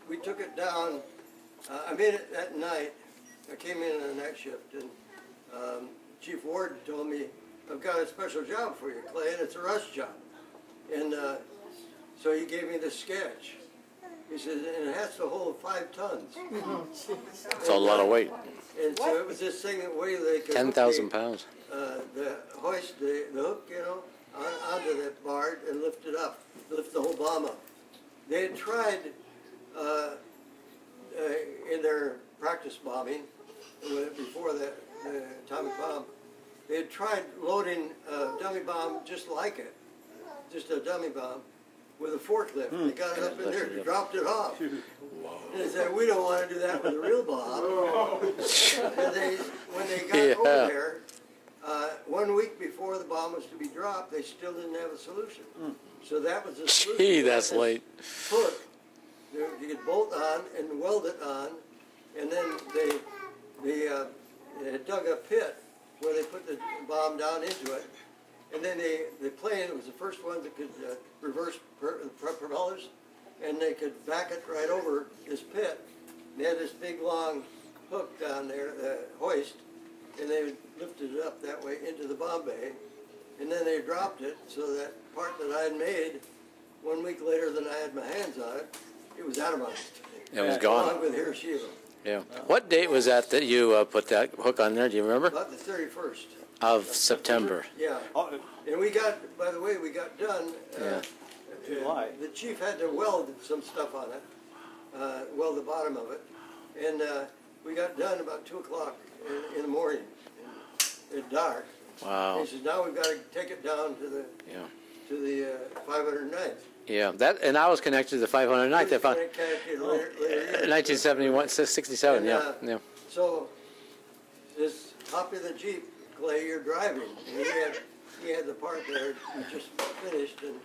We took it down. I made it that night. I came in on the night shift, and Chief Ward told me, "I've got a special job for you, Clay, and it's a rush job." And so he gave me this sketch. He said, and it has to hold 5 tons. It's a lot of weight. And so it was this thing that weighed like 10,000 pounds. The hoist, the hook, you know, onto the bar and lift it up, lift the whole bomb up. They had tried in their practice bombing before the atomic bomb. They had tried loading a dummy bomb just like it, just a dummy bomb, with a forklift. They got it up in there, dropped it off. Wow. And they said, "We don't want to do that with a real bomb." And when they got over there, 1 week before the bomb was to be dropped, they still didn't have a solution. So that was the solution. Gee, that's late. Hook, you could bolt on and weld it on, and then they had dug a pit where they put the bomb down into it. And then the plane was the first one that could reverse propellers, and they could back it right over this pit. They had this big long hook down there, the hoist, and they lifted it up that way into the bomb bay. And then they dropped it, so that part that I had made, 1 week later than I had my hands on it, it was atomized. It was gone. Along with Hiroshima. Yeah. What date was that you put that hook on there? Do you remember? About the 31st. Of September. Yeah. And we got, by the way, we got done. July. The chief had to weld some stuff on it, weld the bottom of it. And we got done about 2 o'clock in the morning, at dark. Wow. He says, now we've got to take it down to the 509th. Yeah, and I was connected to the 509th. I found 1971, 67. Yeah. So this top of the Jeep, Clay, you're driving, and he had the part there he just finished, and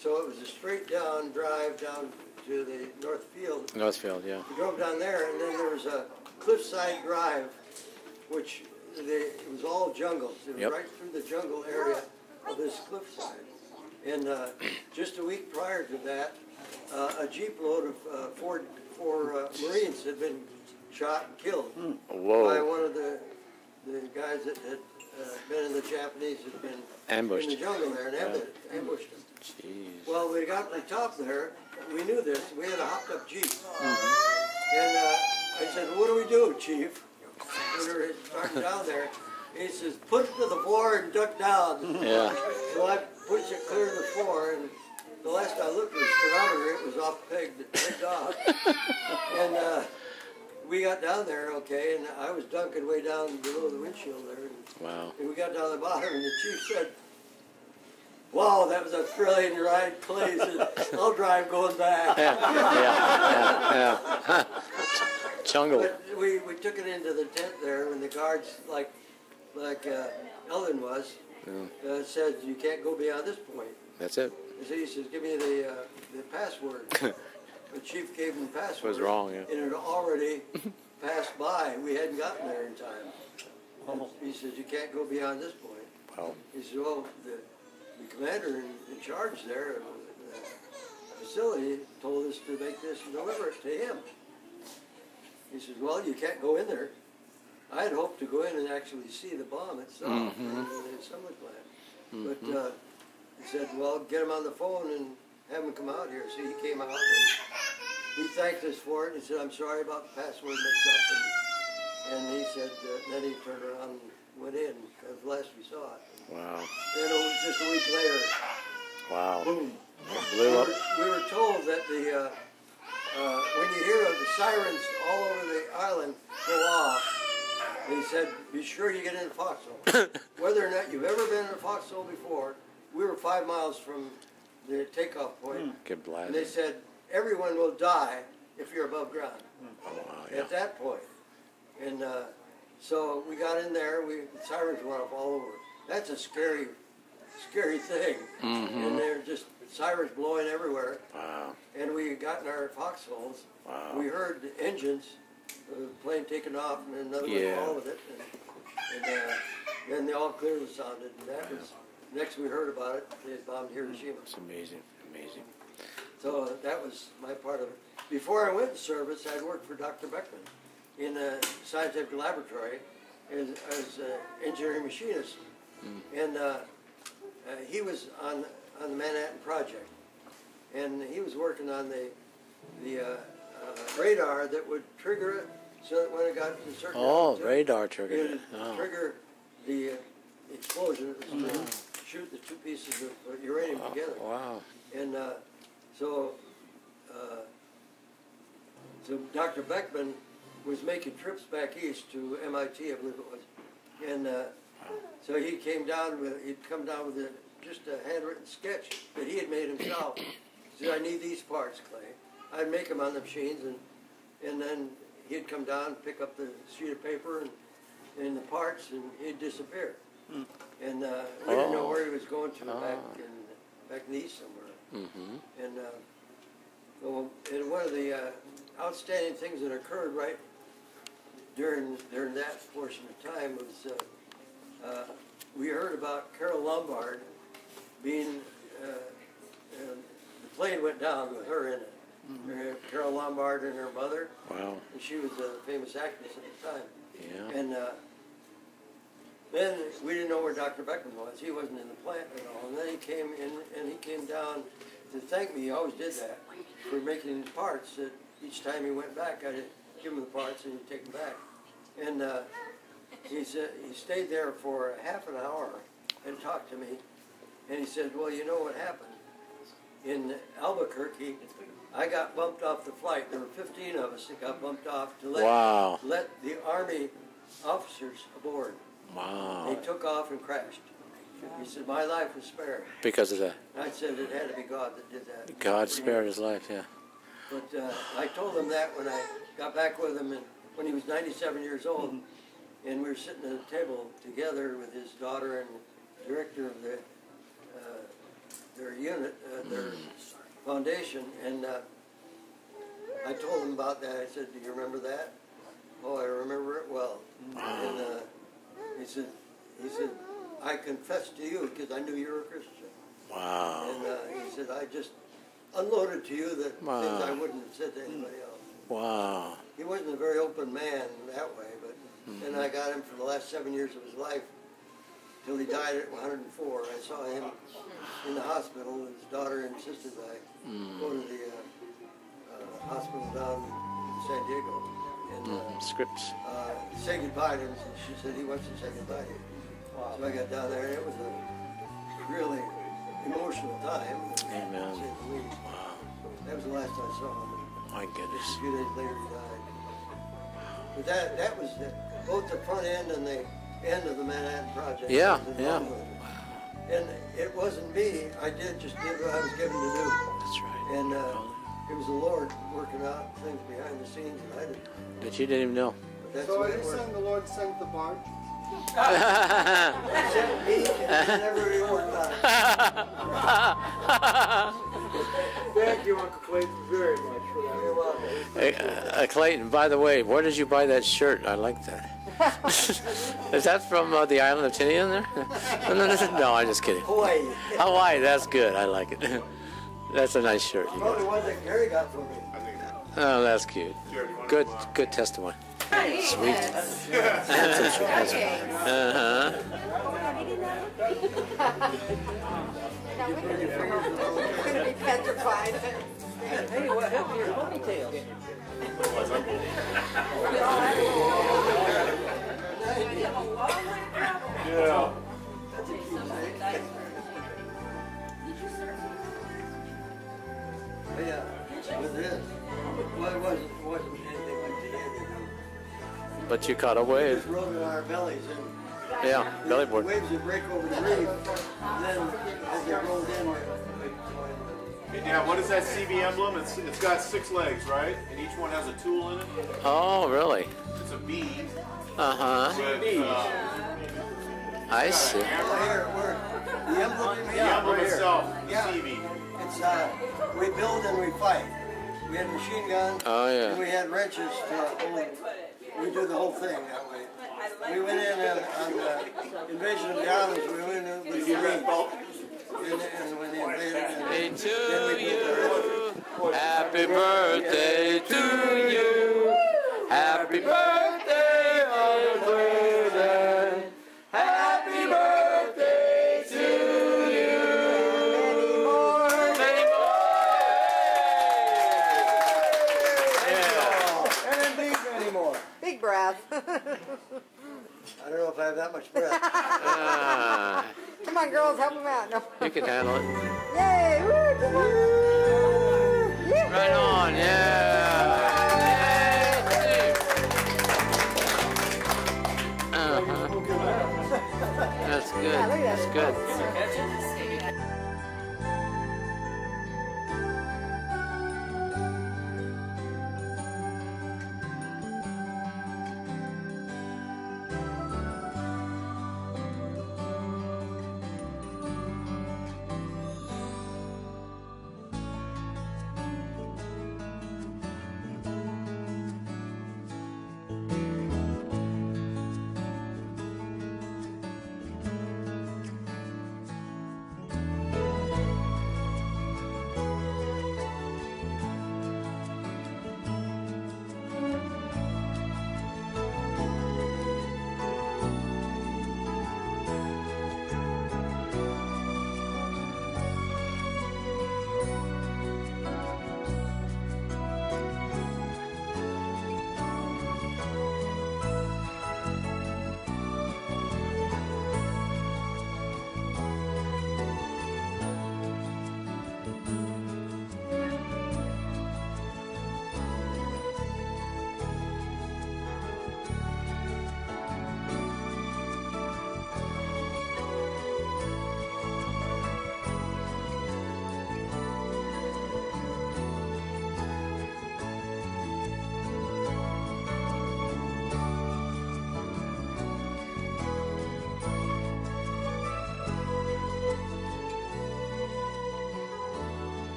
so it was a straight down drive down to the Northfield. Northfield, yeah. We drove down there, and then there was a cliffside drive, which it was all jungles. It was right through the jungle area of this cliffside. And just a week prior to that, a Jeep load of four Marines had been shot and killed by one of the guys that had been in the Japanese, had been ambushed in the jungle there and ambushed them. Jeez. Well, we got to the top there. We knew this. We had a hopped up Jeep. And I said, "What do we do, Chief?" We were starting down there. He says, "Put it to the floor and duck down." Yeah. So I pushed it clear to the floor, and the last I looked at the speedometer, it was off pegged off. And we got down there, okay, and I was dunking way down below the windshield there. Wow. And we got down to the bottom, and the chief said, "Wow, that was a thrilling ride, Clay. I'll drive going back." Yeah. Jungle. But we took it into the tent there, and the guards, like Ellen was, said, "You can't go beyond this point." That's it. So he says, "Give me the password." The chief gave him the password. Was wrong, yeah. And it had already passed by. We hadn't gotten there in time. He says, "You can't go beyond this point." Wow. He said, "Well, the commander in charge there of the facility told us to make this and deliver it to him." He says, "Well, you can't go in there." I had hoped to go in and actually see the bomb itself in the assembly plant. But he said, "Well, get him on the phone and have him come out here." So he came out, and he thanked us for it. He said, "I'm sorry about the password mix-up." And he said, then he turned around and went in. That was the last we saw it. Wow. Then it was just a week later. Wow. Boom. Blew up. We were told that when you hear the sirens all over the island go off, they said, "Be sure you get in a foxhole." Whether or not you've ever been in a foxhole before, we were 5 miles from the takeoff point. Good blast. And they said, "Everyone will die if you're above ground." Oh, wow, At that point. And so we got in there, the sirens went up all over. That's a scary thing. And they're just sirens blowing everywhere. Wow. And we got in our foxholes. Wow. We heard the engines, the plane taking off, and another one followed it. And then the all clear was sounded. And that was, next we heard about it, they had bombed Hiroshima. It's amazing, amazing. So that was my part of it. before I went to service, I'd worked for Dr. Beckman in a scientific laboratory as engineering machinist. And he was on the Manhattan Project. And he was working on the radar that would trigger it so that when it got to a certain altitude, radar trigger. it would trigger the explosion. It was to shoot the two pieces of uranium together. Wow. And so Dr. Beckman was making trips back east to MIT, I believe it was. And so he'd come down with just a handwritten sketch that he had made himself. He said, I need these parts, Clay. I'd make them on the machines, and then he'd come down, pick up the sheet of paper and the parts, and he'd disappear. And we didn't know where he was going to back in the east somewhere. And and one of the outstanding things that occurred right during that portion of time was we heard about Carol Lombard being the plane went down with her in it. Carol Lombard and her mother. Wow. And she was a famous actress at the time. Yeah. And then we didn't know where Dr. Beckman was. He wasn't in the plant at all. And then he came in, and he came down to thank me. He always did that for making these parts. That each time he went back, I'd give him the parts and he'd take them back. And he stayed there for half an hour and talked to me. And he said, well, you know what happened? In Albuquerque, I got bumped off the flight. There were 15 of us that got bumped off to let the Army officers aboard. Wow. They took off and crashed. He said, my life was spared. Because of that. I said it had to be God that did that. God spared his life, yeah. But I told him that when I got back with him when he was 97 years old. And we were sitting at a table together with his daughter and the director of their unit, their foundation, and I told him about that. I said, do you remember that? Oh, I remember it well. And he said, I confessed to you because I knew you were a Christian. Wow. And he said, I just unloaded to you the things I wouldn't have said to anybody else. Wow. He wasn't a very open man that way, but then I got him for the last 7 years of his life till he died at 104. I saw him in the hospital. His daughter insisted I go to the hospital down in San Diego and Scripts. say goodbye to him. She said he wants to say goodbye to you. Wow. So I got down there, and it was a really emotional time. Amen. Wow. That was the last I saw him. My goodness. A few days later he died. But that was both the front end and the end of the Manhattan Project. Yeah, yeah. And it wasn't me. I just did what I was given to do. That's right. And it was the Lord working out things behind the scenes that I didn't. That you didn't even know. So are you saying the Lord sent the barge? Except me, and never really worked out. Thank you, Uncle Clayton, very much for that. You're welcome. Clayton, by the way, where did you buy that shirt? I like that. Is that from the island of Tinian there? No, I'm just kidding. Hawaii. Hawaii, that's good. I like it. That's a nice shirt. You Probably got. one that Gary got for me. Oh, that's cute. Good testimony. Sweet. Uh-huh. Petrified. Hey, what happened to your ponytails? Yeah. Yeah, with this. Well, it wasn't anything like today they do. But you caught a We wave. just rode on our bellies and Yeah, belly the board. waves would break over the reef, and then as they rolled in, Yeah, what is that CB emblem? It's got 6 legs, right? And each one has a tool in it. Oh, really? It's a bead. Uh-huh. With, I see. the emblem, the emblem itself, Yeah. CB. It's we build and we fight. We had machine guns. Oh, yeah. And we had wrenches to hold. We do the whole thing that way. We went in on the invasion of the islands. We went in with the Marines. And when they invaded, Hey, to then we built the you. wrenches. Happy birthday to you. Happy birthday, Uncle Clayton. Happy birthday to you. Many more. And then these anymore. Big breath. I don't know if I have that much breath. Come on, girls, help them out. No. You can handle it. Yay! Woo, come on. Yeah. Right on, yeah. Yay, Steve. That's good. Yeah, look at that. That's good.